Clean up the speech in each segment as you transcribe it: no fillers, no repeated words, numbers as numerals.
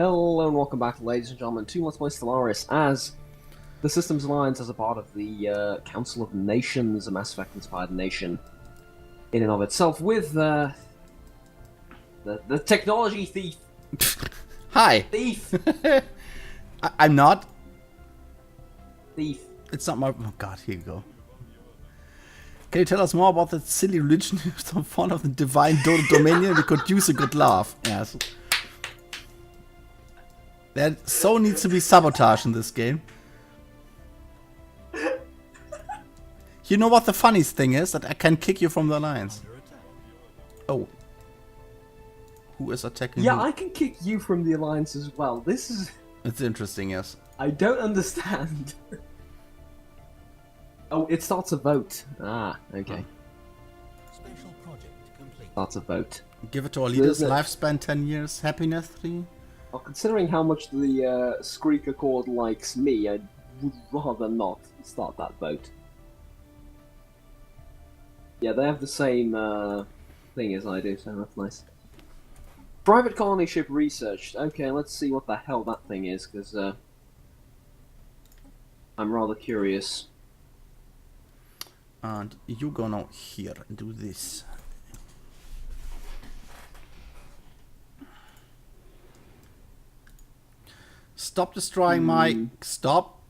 Hello and welcome back, ladies and gentlemen, to Let's Play Stellaris as the Systems Alliance as a part of the Council of Nations, a Mass Effect-inspired nation in and of itself, with the technology thief. Hi. Thief. I'm not. Thief. It's not my... Oh god, here you go. Can you tell us more about that silly religion in front of the divine Dodo Dominion? We could use a good laugh. Yes. There so needs to be sabotage in this game. You know what the funniest thing is? That I can kick you from the alliance. Oh. Who is attacking Yeah, who? I can kick you from the Alliance as well. This is... It's interesting, yes. I don't understand. Oh, it starts a vote. Ah, okay. Special project complete. Starts a vote. Give it to our leaders. There's a- Lifespan 10 years. Happiness 3. Well, considering how much the Skreek Accord likes me, I would rather not start that vote. Yeah, they have the same thing as I do, so that's nice. Private colony ship researched. Okay, let's see what the hell that thing is, because I'm rather curious. And you go now here and do this. Stop destroying my... Stop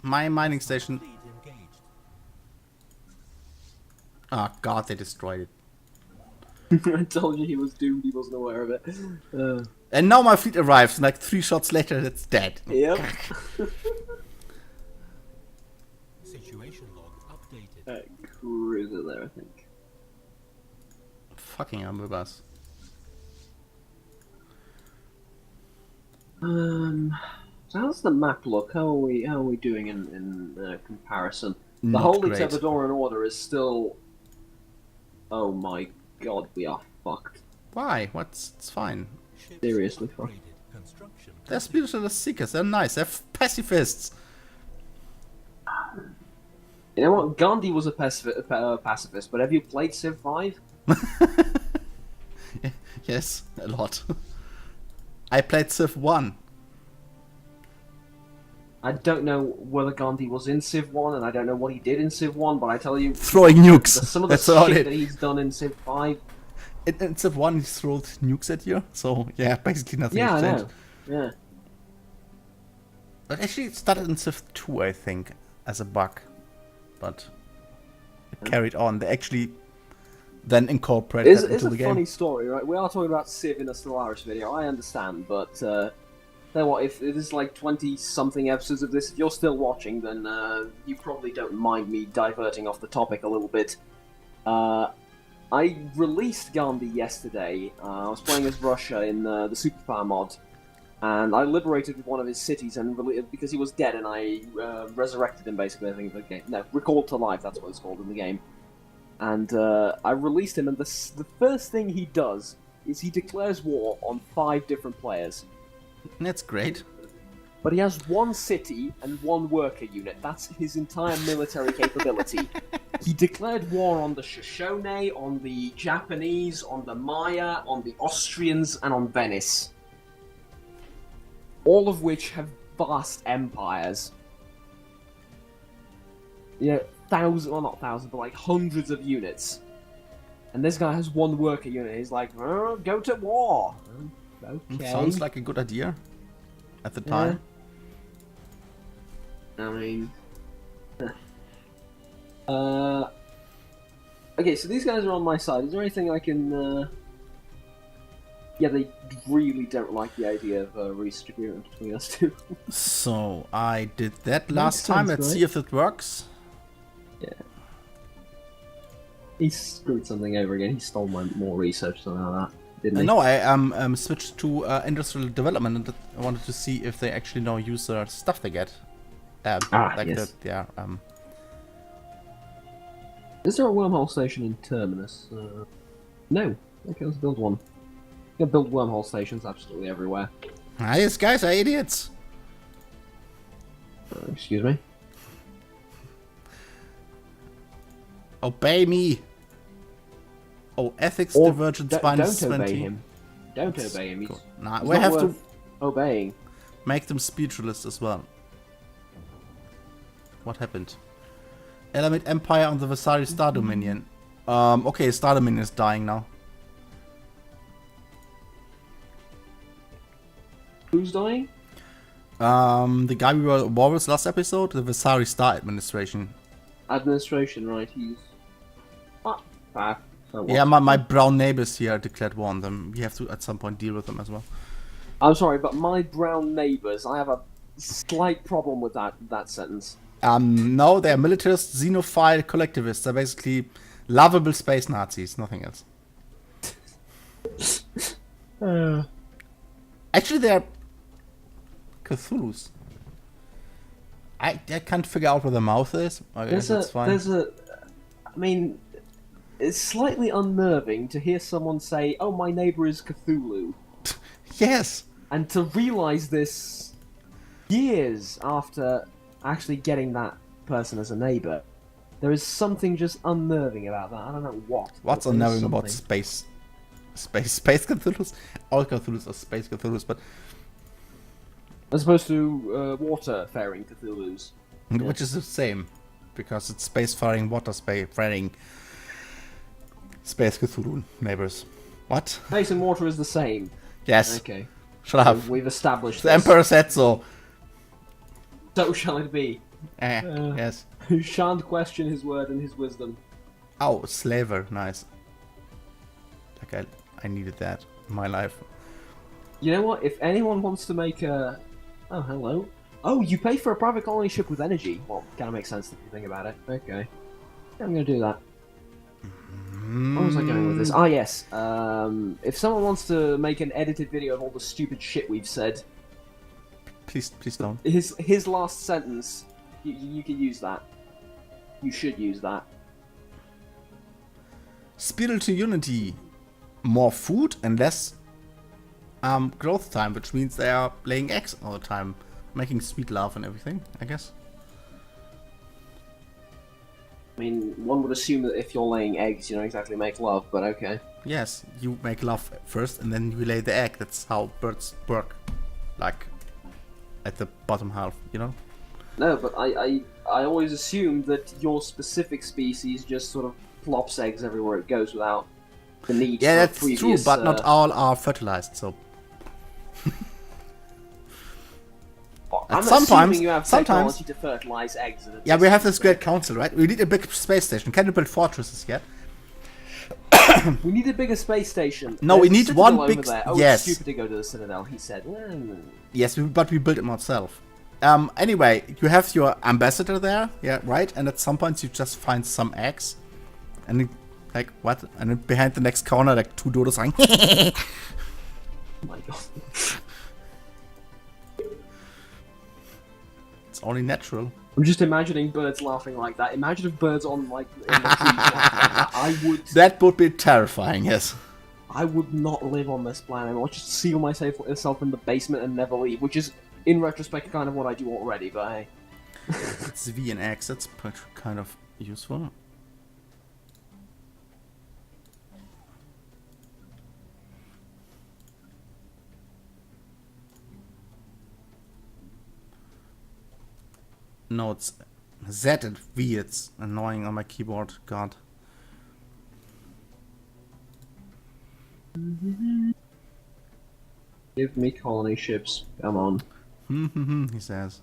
my mining station. Lead engaged. Ah, god, they destroyed it. I told you he was doomed, he wasn't aware of it. And now my fleet arrives, and like 3 shots later, it's dead. Yep. Situation log updated. Cruiser there, I think. Fucking hell with us. So how's the map look? How are we doing in comparison? The Not Holy great. Tevadoran Order is still... Oh my god, we are fucked. Why? It's fine. Ships Seriously, upgraded. Construction. They're spiritualist seekers, they're nice, they're pacifists. You know what? Gandhi was a pacifist, but have you played Civ 5? Yes, a lot. I played Civ 1. I don't know whether Gandhi was in Civ 1, and I don't know what he did in Civ 1, but I tell you, Throwing nukes. some of the That's all shit it. that he's done in Civ 5... In Civ 1 he throws nukes at you, so yeah, basically nothing Yeah, I has know. changed. Yeah. But actually it started in Civ 2, I think, as a bug. But it carried on. They actually then incorporated that It's into a the game. funny story, right? We are talking about Civ in a Stellaris video, I understand, but tell you what, if it is like 20-something episodes of this, if you're still watching, then you probably don't mind me diverting off the topic a little bit. I released Gandhi yesterday. I was playing as Russia in the Superpower mod, and I liberated one of his cities, and because he was dead, and I resurrected him, basically, I think, in the game. No, recalled to life, that's what it's called in the game. And I released him, and the first thing he does is he declares war on 5 different players. That's great. But he has 1 city and 1 worker unit. That's his entire military capability. He declared war on the Shoshone, on the Japanese, on the Maya, on the Austrians, and on Venice. All of which have vast empires. Yeah, well not thousands, but like hundreds of units. And this guy has 1 worker unit. He's like, go to war. Okay. Sounds like a good idea at the time. I mean... okay, so these guys are on my side. Is there anything I can... Yeah, they really don't like the idea of research agreement between us two. So I did that last time. sense, Let's right? see if it works. Yeah. He screwed something over again. He stole more research, something like that, didn't he? No, I switched to industrial development, and I wanted to see if they actually now use the stuff they get. Yes. Is there a wormhole station in Terminus? No. Okay, let's build one. You can build wormhole stations absolutely everywhere. These guys are idiots. Excuse me? Obey me. Oh, ethics Or divergence don't minus obey 20. him. Don't obey him. He's, Nah, he's we not have to worth obeying. make them speechless as well. What happened? Element Empire on the Vasari Star Dominion. Okay, Star Dominion is dying now. Who's dying? The guy we were at war with last episode, the Vasari Star Administration. Administration, right? He's. So what? Yeah, my brown neighbors here declared war on them. We have to at some point deal with them as well. I'm sorry, but my brown neighbours, I have a slight problem with that sentence. No, they're militarists, xenophile collectivists. They're basically lovable space Nazis, nothing else. Actually, they're Cthulhu's. I can't figure out where the mouth is. I guess that's fine. I mean, it's slightly unnerving to hear someone say, "Oh, my neighbour is Cthulhu." Yes. And to realise this years after actually getting that person as a neighbour, there is something just unnerving about that. I don't know what. What's unnerving about space Cthulhu's? All Cthulhu's are space Cthulhu's, but as opposed to water-faring Cthulhu's. Which is the same, because it's space-faring, water-faring space Cthulhu neighbors. What? Space and water is the same. Yes. Okay. Shut up. We've established The this. Emperor said so. So shall it be. Yes. Who shan't question his word and his wisdom. Oh, slaver. Nice. Like, I needed that in my life. You know what? If anyone wants to make a... Oh, hello. Oh, you pay for a private colony ship with energy. Well, kind of makes sense if you think about it. Okay. I'm going to do that. Where was I going with this? Ah, yes. If someone wants to make an edited video of all the stupid shit we've said... Please don't. His last sentence, you can use that. You should use that. Spiritual unity. More food and less growth time, which means they are laying eggs all the time. Making sweet love and everything, I guess. I mean, one would assume that if you're laying eggs, you don't exactly make love, but okay. Yes, you make love first and then you lay the egg. That's how birds work. Like, at the bottom half, you know? No, but I always assumed that your specific species just sort of plops eggs everywhere it goes without the need Yeah, for that's previous, true, but not all are fertilized, so... I'm sometimes assuming you have technology to fertilize eggs. At a yeah, we have this distance, great council, right? We need a big space station. Can you build fortresses yet? We need a bigger space station. No, There's we a need Citadel one big... over there. Oh, yes. it's stupid to go to the Citadel, he said. Yes, but we built it ourselves. Anyway, you have your ambassador there, yeah, right? And at some point you just find some eggs. And it, like, what? And then behind the next corner, like, two dodos saying, Oh my god. It's only natural. I'm just imagining birds laughing like that. Imagine if birds on, like, in the trees laughed like that. I would... That would be terrifying, yes. I would not live on this planet. I'll just seal myself in the basement and never leave, which is, in retrospect, kind of what I do already, but hey. It's V and X, that's kind of useful. No, it's Z and V, it's annoying on my keyboard, god. Give me colony ships. Come on. He says.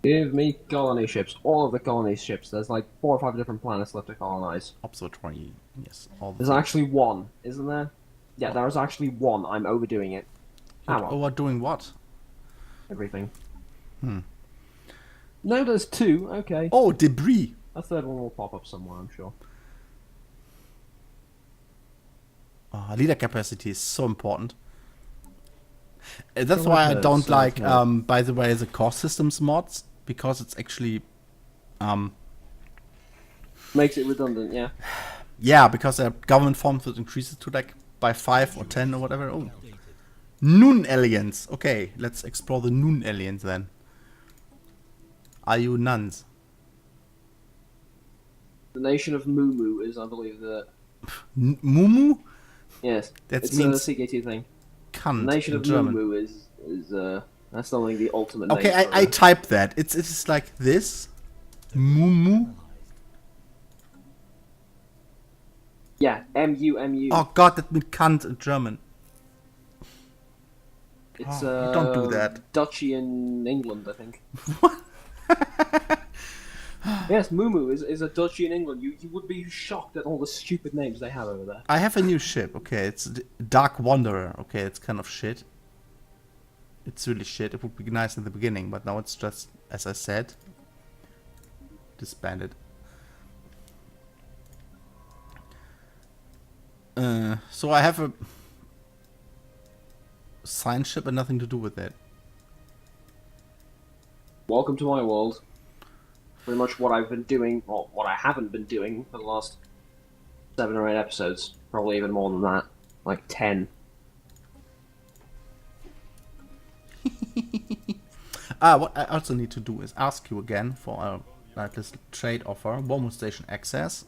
Give me colony ships. All of the colony ships. There's like 4 or 5 different planets left to colonize. Observatory, yes. All There's actually one, isn't there? Yeah, there is actually one. I'm overdoing it. Overdoing what? Everything. No, there's 2. Okay. Oh, debris. A third one will pop up somewhere, I'm sure. Leader capacity is so important. That's why I don't like, by the way, the core systems mods, because it's actually... Makes it redundant, yeah. Yeah, because there are government forms that increases to like by 5 or 10 or whatever. Oh. Noon aliens. Okay, let's explore the Noon aliens then. Are you nuns? The nation of Mumu is, I believe, the... Mumu? Yes. That it's means... a CK2 thing. cunt nation in of German? Moo is that's not like the ultimate Okay, name. I typed that. It's like this. Mumu. Yeah, M-U-M-U. Oh god, that means cunt in German. It's you don't do that. Dutchy in England, I think. Yes, Mumu is a Dutchy in England. You would be shocked at all the stupid names they have over there. I have a new ship. Okay, it's Dark Wanderer. Okay, it's kind of shit. It's really shit. It would be nice in the beginning, but now it's just, as I said, disbanded. So I have a science ship and nothing to do with it. Welcome to my world. Pretty much what I've been doing, or what I haven't been doing for the last 7 or 8 episodes. Probably even more than that. Like 10. What I also need to do is ask you again for this trade offer, Wormhole Station access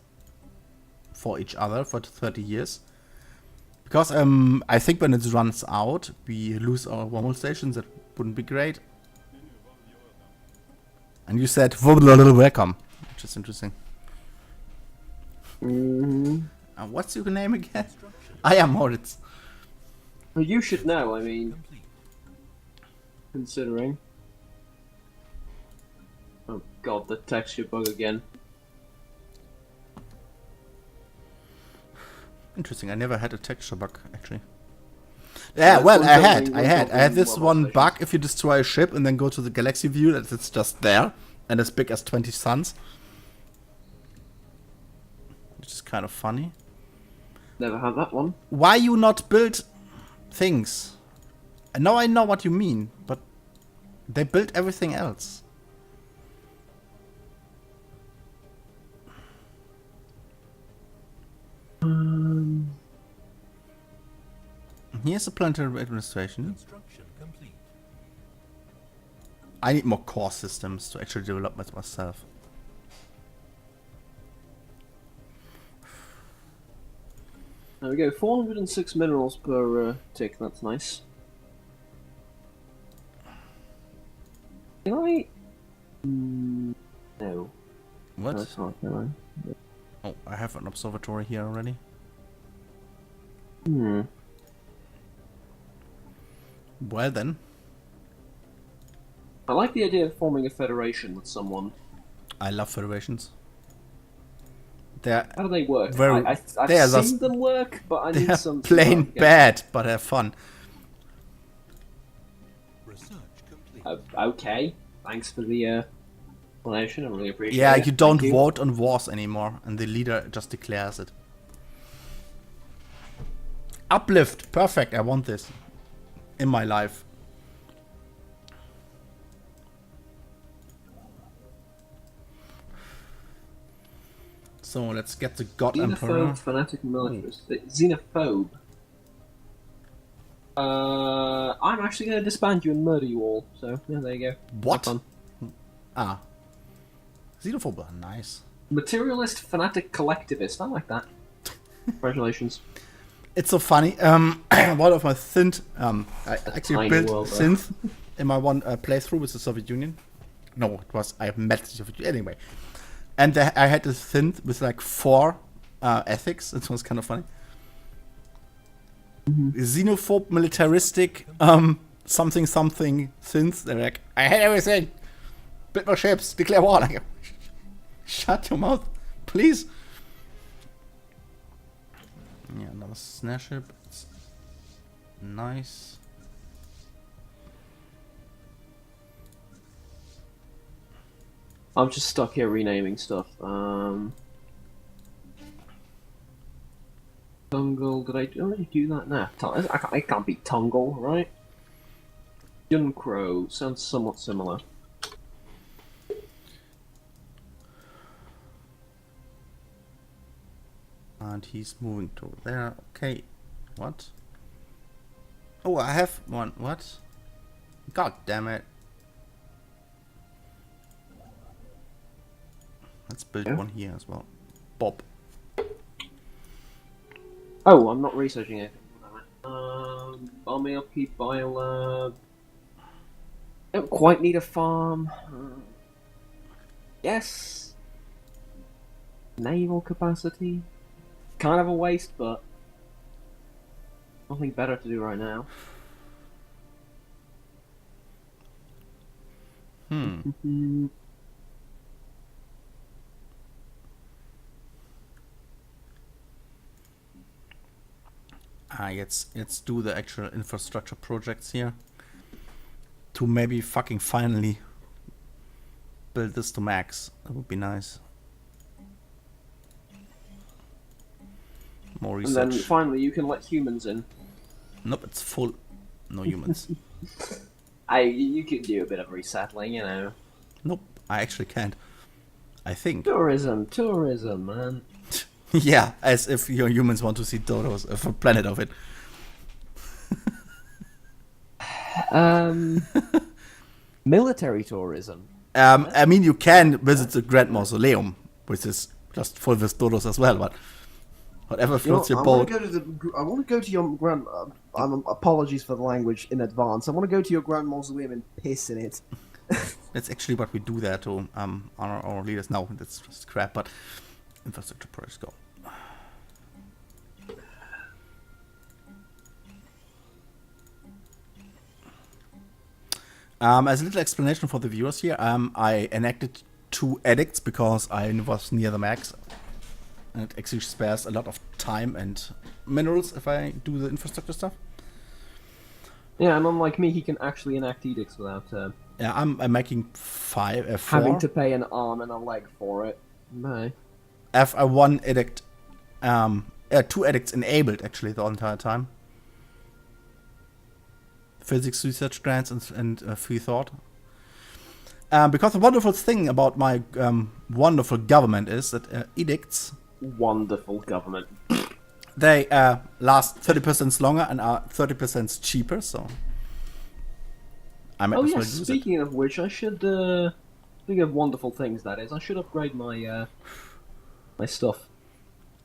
for each other for 30 years. Because I think when it runs out, we lose our Wormhole Stations. That wouldn't be great. And you said welcome, which is interesting. What's your name again? I am Moritz. Well, you should know, I mean, considering. Oh god, the texture bug again. Interesting, I never had a texture bug, actually. Yeah, well, I had this one bug. If you destroy a ship and then go to the galaxy view, that it's just there and as big as 20 suns, which is kind of funny. Never had that one. Why you not build things? Now I know what you mean, but they built everything else. Here's the planetary administration. Construction complete. I need more core systems to actually develop it myself. There we go, 406 minerals per tick, that's nice. Can I... no. What? No, it's not, can Oh, I have an observatory here already. I? Well then. I like the idea of forming a federation with someone. I love federations. They're How do they work? very- I've they are seen just- them work, but I need they're some... plain bad, but they're fun. Research complete. Okay, thanks for the explanation, I really appreciate Yeah, it. you don't Thank vote on wars anymore, and the leader just declares it. Uplift, perfect, I want this in my life. So let's get the God Emperor. Xenophobe, fanatic militarist. Xenophobe. I'm actually going to disband you and murder you all. So yeah, there you go. What? Have fun. Ah. Xenophobe, nice. Materialist, fanatic, collectivist. I like that. Congratulations. It's so funny. One of my synth, I actually tiny built world, synth in my one playthrough with the Soviet Union. No, it was I met the Soviet Union anyway, and I had a synth with like 4 ethics. It was kind of funny. Xenophobe, militaristic, something synth. They're like, I hate everything. Build more ships, declare war. I go, shut your mouth, please. Yeah, another snare ship. It's nice. I'm just stuck here renaming stuff. Tungle, did I already do that? Nah, I can't be Tungle, right? Juncrow sounds somewhat similar. And he's moving to there. Okay. What? Oh, I have one. What? God damn it. Let's build Yeah. one here as well. Bob. Oh, I'm not researching anything. Army upkeep, biolab. Don't quite need a farm. Yes. Naval capacity. Kind of a waste, but nothing better to do right now. Let's do the actual infrastructure projects here. To maybe fucking finally build this to max. That would be nice. More research. And then finally you can let humans in. Nope, it's full. No humans. You could do a bit of resettling, you know. Nope, I actually can't. I think. Tourism, man. Yeah, as if your humans want to see Dodo's a planet of it. Military tourism. I mean, you can visit the Grand Mausoleum, which is just full with Dodos as well, but whatever floats your boat. I want to go to your Grand. Apologies for the language in advance. I want to go to your Grand Mausoleum and piss in it. That's actually what we do there to honor our leaders. No, that's just crap, but infrastructure projects go. As a little explanation for the viewers here, I enacted 2 edicts because I was near the max. And it actually spares a lot of time and minerals if I do the infrastructure stuff. Yeah, and unlike me, he can actually enact edicts without Yeah, I'm making 4. having to pay an arm and a leg for it. No. I have 1 edict, 2 edicts enabled actually the entire time. Physics research grants and free thought. Because the wonderful thing about my wonderful government is that edicts... Wonderful government. They last 30% longer and are 30% cheaper, so... I might as well use speaking of which, I should... Speaking of wonderful things, that is, I should upgrade my my stuff.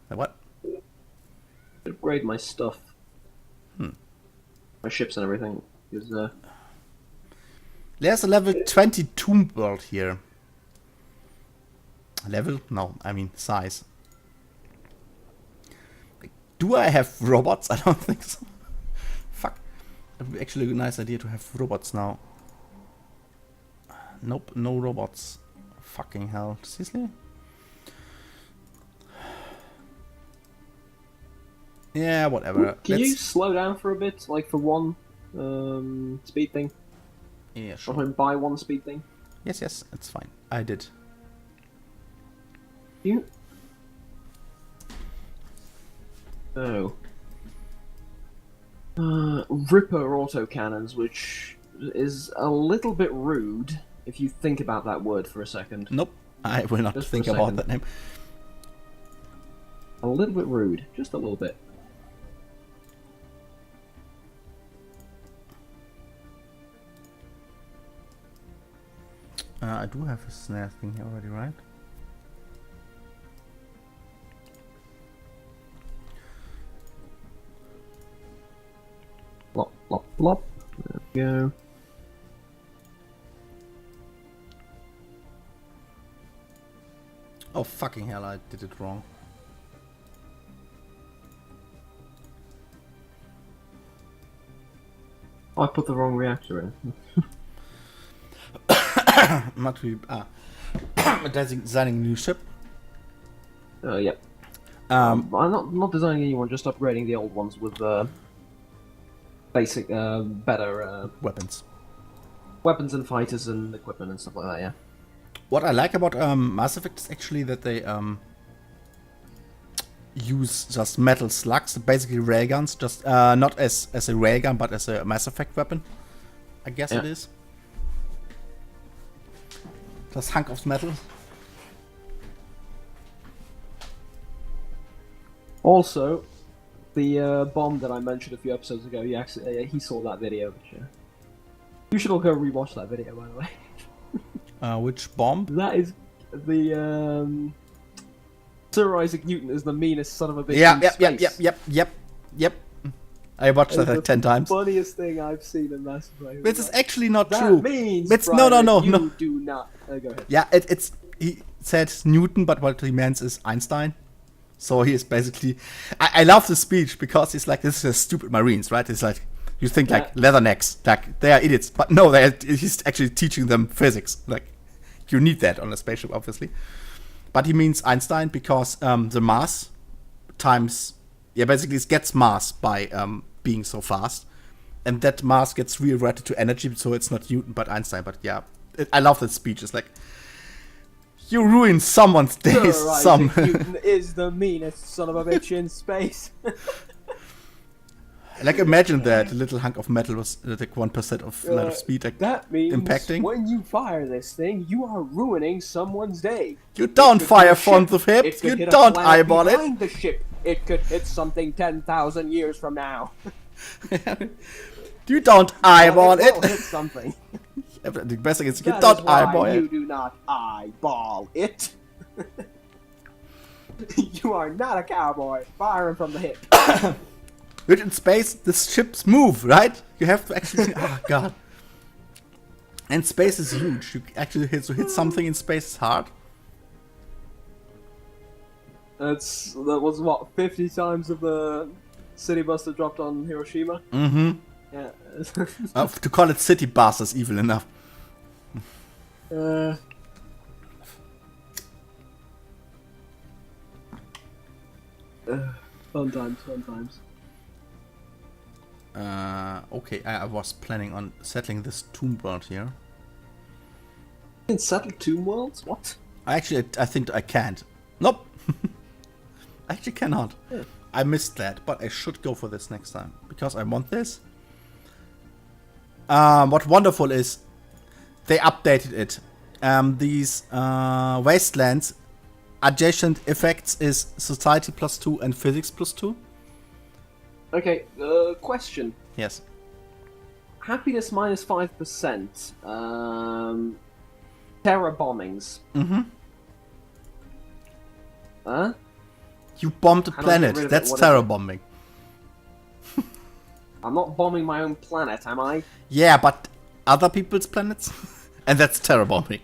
What? Upgrade my stuff. My ships and everything. Because, there's a level 22 world here. Level? No, I mean size. Do I have robots? I don't think so. Fuck. It would be actually a nice idea to have robots now. Nope, no robots. Fucking hell. Seriously? Yeah, whatever. Can you slow down for a bit? Like for one speed thing? Yeah, sure. Or buy one speed thing? Yes, it's fine. I did. You... Oh. Ripper autocannons, which is a little bit rude if you think about that word for a second. Nope, I will not think about that name. A little bit rude, just a little bit. I do have a snare thing here already, right? Plop, plop, plop. There we go. Oh, fucking hell, I did it wrong. I put the wrong reactor in. Must be designing a new ship. Yep. I'm not designing a new one, just upgrading the old ones with basic, better Weapons. weapons and fighters and equipment and stuff like that. Yeah. What I like about Mass Effect is actually that they use just metal slugs, basically railguns, just not as a railgun, but as a Mass Effect weapon. I guess it is. Just hunk of metal. Also, the bomb that I mentioned a few episodes ago, he saw that video. Which, you should all go rewatch that video, by the way. Which bomb? That is the Sir Isaac Newton is the meanest son of a bitch. Yeah, in yep, space. yep. I watched that It's like 10 times. Funniest thing I've seen in Mass Effect. This is actually not that true. means, It's Private, no. you do not. Go ahead. Yeah, it's he said Newton, but what he meant is Einstein. So he is basically. I love the speech because he's like, this is stupid Marines, right? It's like you think like leathernecks, like they are idiots, but no, he's actually teaching them physics. Like you need that on a spaceship, obviously. But he means Einstein because the mass times, basically it gets mass by being so fast, and that mass gets rewritten to energy, so it's not Newton but Einstein. But yeah, I love that speech. It's like you ruin someone's days. Newton is the meanest son of a bitch in space. Like imagine that a little hunk of metal was like 1% of light of speed, like that means impacting. When you fire this thing, you are ruining someone's day. You don't fire from the hip. You don't eyeball it. The ship. It could hit something 10,000 years from now. You don't eyeball it. it. Will hit something. The best thing is you That don't is why eyeball it. You do not eyeball it. You are not a cowboy firing from the hip. Which in space, the ships move, right? You have to actually. Oh god. And space is huge. You actually hit something in space is hard. That was what 50 times of the city buster dropped on Hiroshima. Mm-hmm. Yeah. To call it city bus is evil enough. Fun times. Okay, I was planning on settling this tomb world here. You can settle tomb worlds? What? I think I can't. Nope. I actually cannot. Yeah. I missed that, but I should go for this next time because I want this. What wonderful is they updated it. These wastelands adjacent effects is society +2 and physics +2. Okay, question. Yes. Happiness -5%. Terror bombings. Mm-hmm. Huh? You bombed a How do I get planet. rid of it? That's What is terror it? bombing. I'm not bombing my own planet, am I? Yeah, but other people's planets? And that's terror bombing.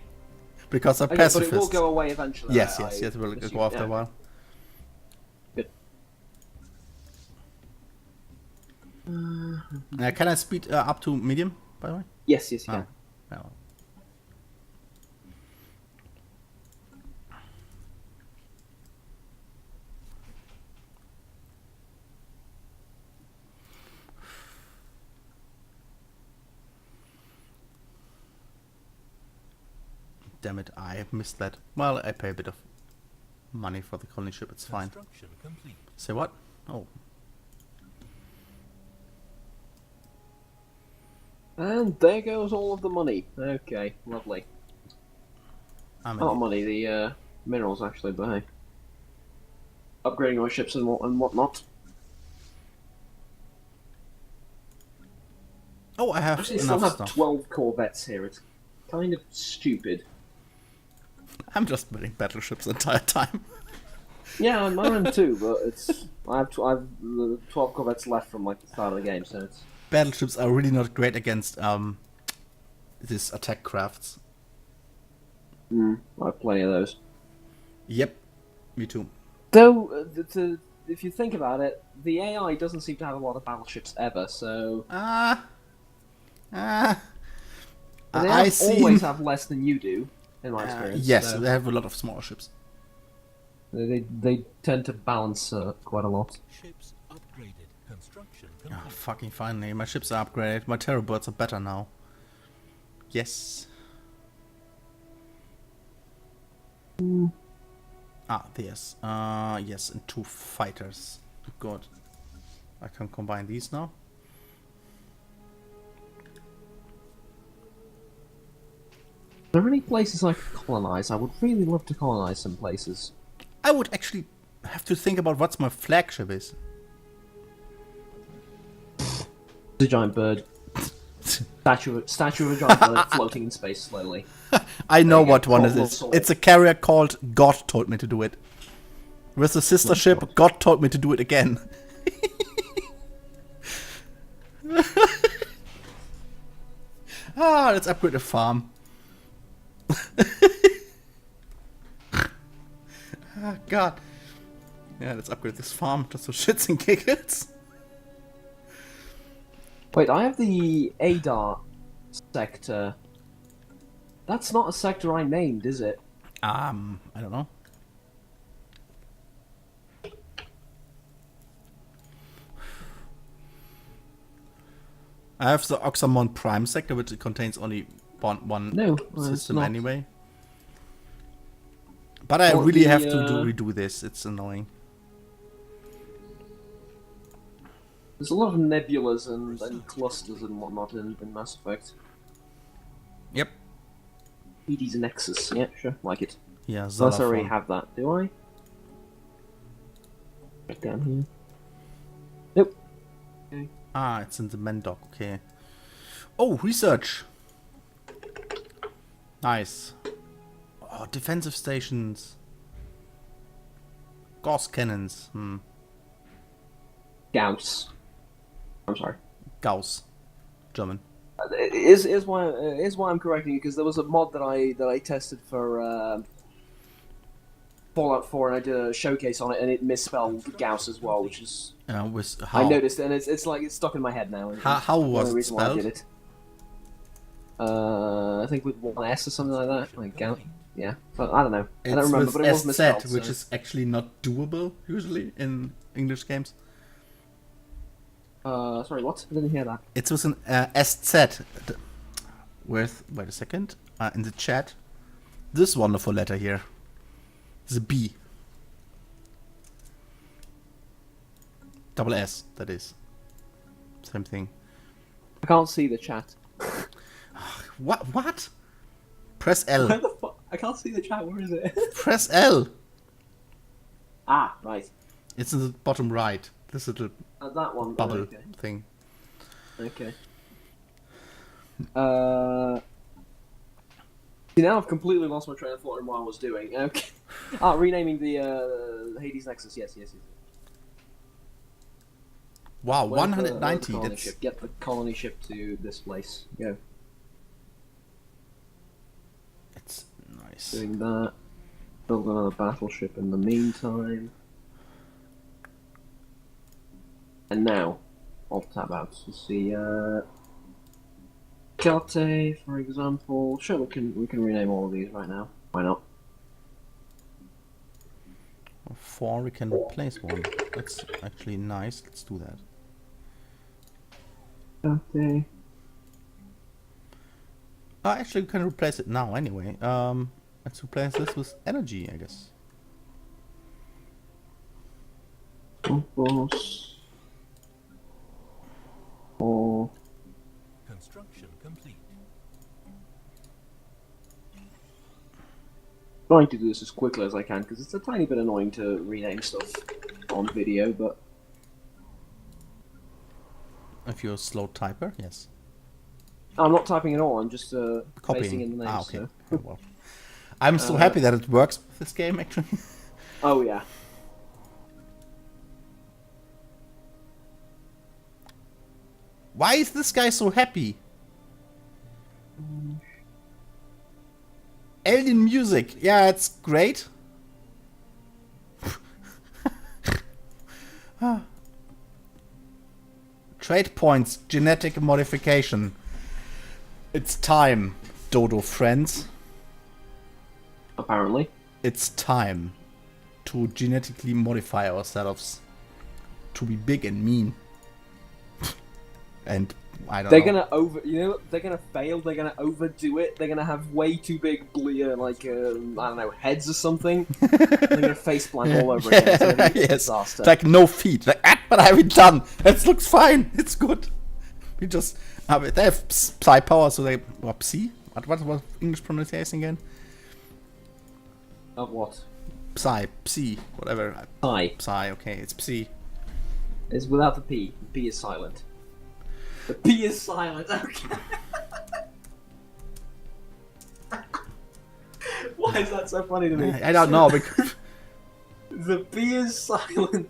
Because they're Okay, pacifists. but it will go away eventually. Yes, it will assume, go after a yeah. while. Good. Can I speed up to medium, by the way? Yes, you can. No. Damn it, I missed that. Well, I pay a bit of money for the colony ship, it's fine. Construction complete. Say what? Oh. And there goes all of the money. Okay, lovely. Not money, the minerals actually, but hey. Upgrading our ships and whatnot. Oh, I have Actually, still enough have stuff. 12 corvettes here. It's kind of stupid. I'm just building battleships the entire time. Yeah, I'm mine too, but it's I have 12 corvettes left from like the start of the game, so it's. Battleships are really not great against these attack crafts. I have plenty of those. Yep, me too. Though, if you think about it, the AI doesn't seem to have a lot of battleships ever, so I always have less than you do, in my experience. Yes, so they have a lot of smaller ships. they tend to balance quite a lot. Ships upgraded. Construction Ah, complete. fucking finally, my ships are upgraded. My terror birds are better now. Yes. Yes. Yes, and 2 fighters. Good. I can combine these now. Are there any places I could colonize? I would really love to colonize some places. I would actually have to think about what's my flagship is. The giant bird. Statue of a giant bird floating in space slowly. I know There you what go. one Cold it is. sword. It's a carrier called God told me to do it. With the sister ship, God told me to do it again. Ah, let's upgrade the farm. Ah, God. Yeah, let's upgrade this farm just for shits and giggles. Wait, I have the Adar sector. That's not a sector I named, is it? I don't know. I have the Oxamon Prime sector, which contains only one No, system it's not. anyway. But I Or really the, have to redo this. It's annoying. There's a lot of nebulas and clusters and whatnot in Mass Effect. Yep. Hades Nexus, yeah, sure, like it. Yeah, Unless I already Xylophone. have that, do I? Right down here. Nope. Okay. Ah, it's in the Mendoc, okay. Oh, research! Nice. Oh, defensive stations. Gauss cannons. Gauss. I'm sorry. Gauss. German. Is why I'm correcting you, because there was a mod that I tested for Fallout 4 and I did a showcase on it and it misspelled Gauss as well, which is With how? I noticed and it's like it's stuck in my head now. How The was only it reason why I spelled? did it. I think with one S or something like that, like Gauss. Yeah, but I don't know. I don't It's remember, with but it was SZ, misspelled. which so. is actually not doable usually in English games. Sorry, what? I didn't hear that. It's with an SZ. With wait a second. In the chat, this wonderful letter here. The B. Double S. That is. Same thing. I can't see the chat. What? What? Press Where L. the fuck? I can't see the chat. Where is it? Press L. Ah, right. It's in the bottom right. This little That one. bubble Okay. thing. Okay. See, now I've completely lost my train of thought in what I was doing. Okay. Renaming the Hades Nexus. Yes. Wow, Where's the 190. colony That's ship? Get the colony ship to this place. Go. it's nice. Doing that. Build another battleship in the meantime. And now, I'll tab out to see Gate, for example. Sure, we can rename all of these right now. Why not? 4 we can replace one. That's actually nice. Let's do that. Gate. Actually, we can replace it now anyway. Let's replace this with energy, I guess. Boss. Or Construction complete. trying to do this as quickly as I can because it's a tiny bit annoying to rename stuff on video, but If you're a slow typer, yes. I'm not typing at all. I'm just pasting Copying. in the names. Okay. So. Oh, well. I'm so happy that it works with this game, actually. Oh yeah. Why is this guy so happy? Alien music. Yeah, it's great. Trade points, genetic modification. It's time, Dodo friends. Apparently. It's time to genetically modify ourselves to be big and mean. And I don't know. They're gonna fail. They're gonna overdo it. They're gonna have way too big, I don't know, heads or something. They're gonna face plant all over again. It's gonna be a Yes. disaster. Like no feet. Like, but I have it done. It looks fine. It's good. We just they have psi power, so they psi. What was English pronunciation again? Of what? Psi, whatever. Psi Psi. Okay, it's psi. is without the P. The P is silent. The P is silent. Okay. Why is that so funny to me? I don't know because The P is silent.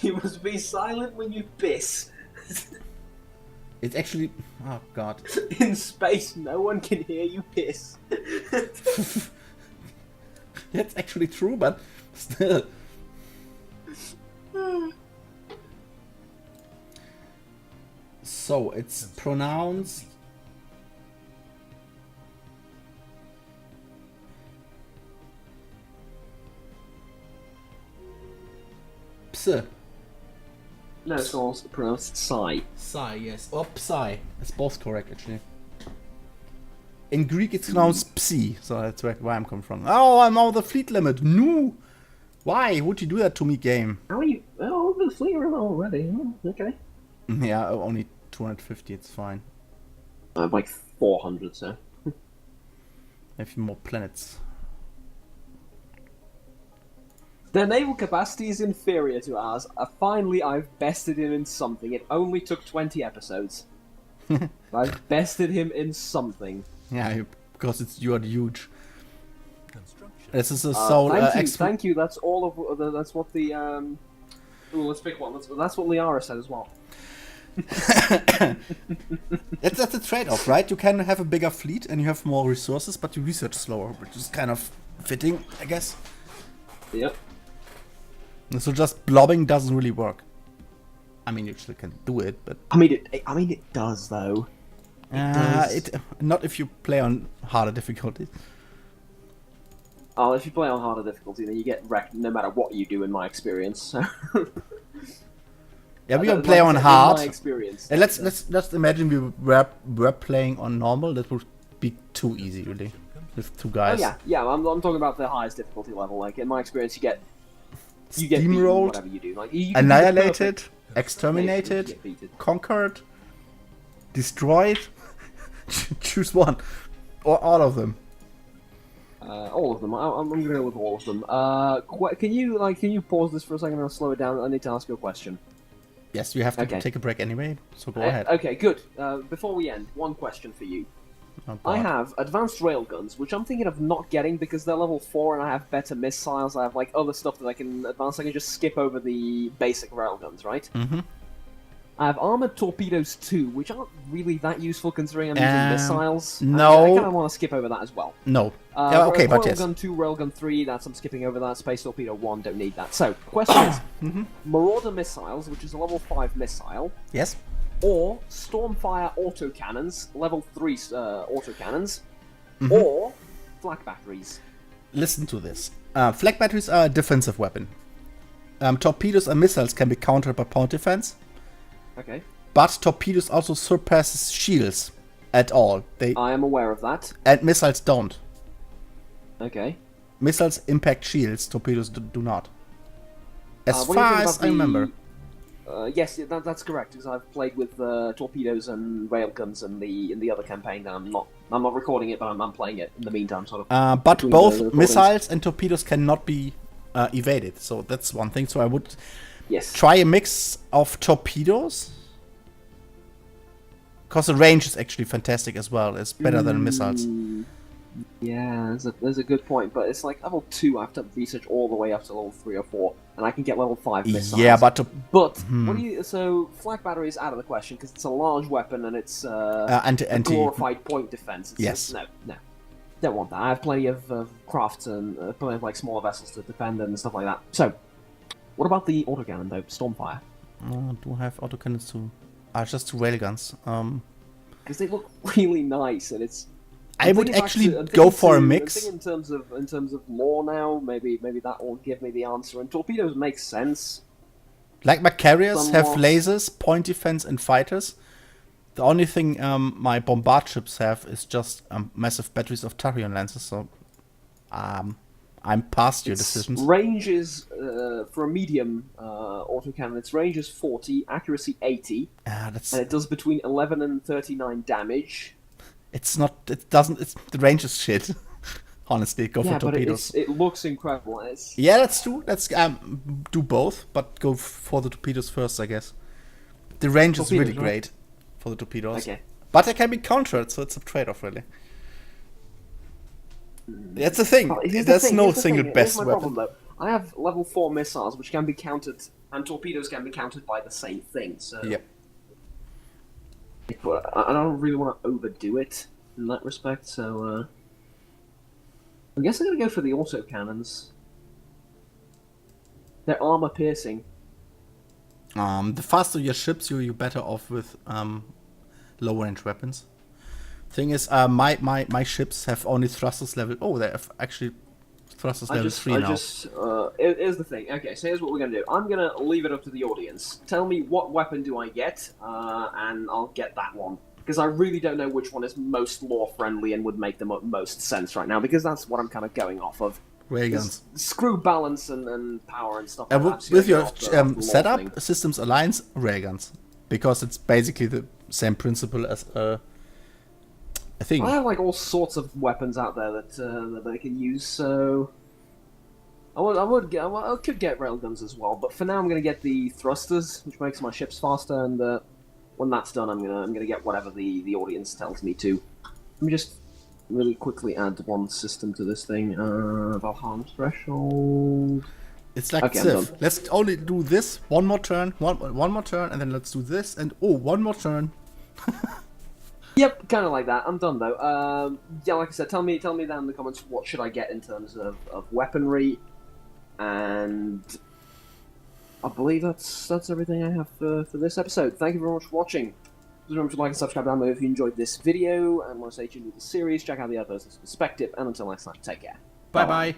You must be silent when you piss. It's actually... Oh, God. In space, no one can hear you hiss. That's actually true, but still. So, it's pronounced... Pse. No, it's also pronounced psi. Psi, yes. Or psi. It's both correct, actually. In Greek, it's pronounced psi, so that's where I'm coming from. Oh, I'm over the fleet limit. No! Why would you do that to me, game? How are you? Oh, the fleet limit already. Oh, okay. Yeah, only 250, it's fine. I have like 400, so. A few more planets. Their naval capacity is inferior to ours. Finally, I've bested him in something. It only took 20 episodes. I've bested him in something. Yeah, because you are huge. Construction. This is a soul Thank you. That's all of. That's what the. Ooh, let's pick one. That's what Liara said as well. That's a trade-off, right? You can have a bigger fleet and you have more resources, but you research slower, which is kind of fitting, I guess. Yep. So just blobbing doesn't really work. I mean, you still can do it, but I mean, it does though. Not if you play on harder difficulties. Oh, if you play on harder difficulty, then you get wrecked no matter what you do. In my experience. Yeah, we can play on hard. In my experience. And let's just imagine we were playing on normal. That would be too easy, really, with two guys. Oh yeah. I'm talking about the highest difficulty level. Like in my experience, you get beaten, Steamrolled, whatever you do. Like you can be annihilated, perfect. exterminated, You get beaten. conquered, destroyed. Choose one, or all of them. All of them. I'm gonna go with all of them. Can you pause this for a second and I'll slow it down? I need to ask you a question. Yes, you have to Okay. take a break anyway, so go ahead. Okay, good. Before we end, one question for you. Oh, I God. have advanced railguns, which I'm thinking of not getting because they're level 4 and I have better missiles. I have like other stuff that I can advance. I can just skip over the basic railguns, right? Mm-hmm. I have armored torpedoes too, which aren't really that useful considering I'm using missiles. no. I kind of want to skip over that as well. No. Yeah, okay, but yes. Railgun 2, Railgun 3, I'm skipping over that. Space Torpedo 1, don't need that. So, question is, Marauder missiles, which is a level 5 missile, Yes. or Stormfire autocannons, level 3 autocannons, or flak batteries. Listen to this. Flak batteries are a defensive weapon. Torpedoes and missiles can be countered by point defense, Okay, but torpedoes also surpasses shields at all. I am aware of that. And missiles don't. Okay. Missiles impact shields, torpedoes do not. As What do you far think as about I remember. Yes, that's correct. Because I've played with torpedoes and railguns in the other campaign. And I'm not recording it, but I'm playing it in the meantime, sort of. But between both the recordings. missiles and torpedoes cannot be evaded, so that's one thing. So I would Yes. try a mix of torpedoes, because the range is actually fantastic as well. It's better than missiles. Yeah, there's a good point, but it's like level 2. I have to research all the way up to level 3 or 4, and I can get level 5 missiles. Yeah, but what do you? So flak battery is out of the question because it's a large weapon and it's a glorified point defense. Yes. No, don't want that. I have plenty of crafts and plenty of like smaller vessels to defend and stuff like that. So, what about the autocannon though? Stormfire. Oh, do have autocannons too? Just two railguns. Because they look really nice and it's. I would actually go for a mix. I think in terms of lore now, maybe that will give me the answer. And torpedoes make sense. Like my carriers have Somewhat. lasers, point defense, and fighters. The only thing my bombard ships have is just massive batteries of Tarion lances. So I'm past your decisions. Range is for a medium autocannon. Its range is 40, accuracy 80, and it does between 11 and 39 damage. It's not. It doesn't. It's the range is shit. Honestly, go for torpedoes. But it looks incredible. And it's, Yeah, that's true. Let's do both, but go for the torpedoes first, I guess. The range is really Torpedoes, right? great for the torpedoes. Okay. But they can be countered, so it's a trade-off, really. That's the thing. There's no single best Here's my weapon. problem, though. I have level 4 missiles, which can be countered, and torpedoes can be countered by the same thing. So Yep. But I don't really want to overdo it in that respect, so I guess I'm gonna go for the autocannons. They're armor piercing. The faster your ships, you're better off with low range weapons. Thing is, my ships have only thrusters level. Oh, they have actually thrusters level 3 now. Here's the thing. Okay, so here's what we're gonna do. I'm gonna leave it up to the audience. Tell me what weapon do I get, and I'll get that one. Because I really don't know which one is most lore friendly and would make the most sense right now. Because that's what I'm kind of going off of. Railguns. Screw balance and power and stuff like that. With your setup, Systems Alliance, railguns. Because it's basically the same principle as I think. I have like all sorts of weapons out there that they can use, so I could get railguns as well. But for now, I'm gonna get the thrusters, which makes my ships faster. And when that's done, I'm gonna get whatever the audience tells me to. Let me just really quickly add one system to this thing. Valheim threshold. It's like okay, Civ. Let's only do this one more turn, one more turn, and then let's do this, and one more turn. Yep, kind of like that. I'm done though. Yeah, like I said, tell me down in the comments what should I get in terms of weaponry, and I believe that's everything I have for this episode. Thank you very much for watching. Please remember to like and subscribe down below if you enjoyed this video and want to stay tuned with the series. Check out the other person's perspective, and until next time, take care. Bye bye.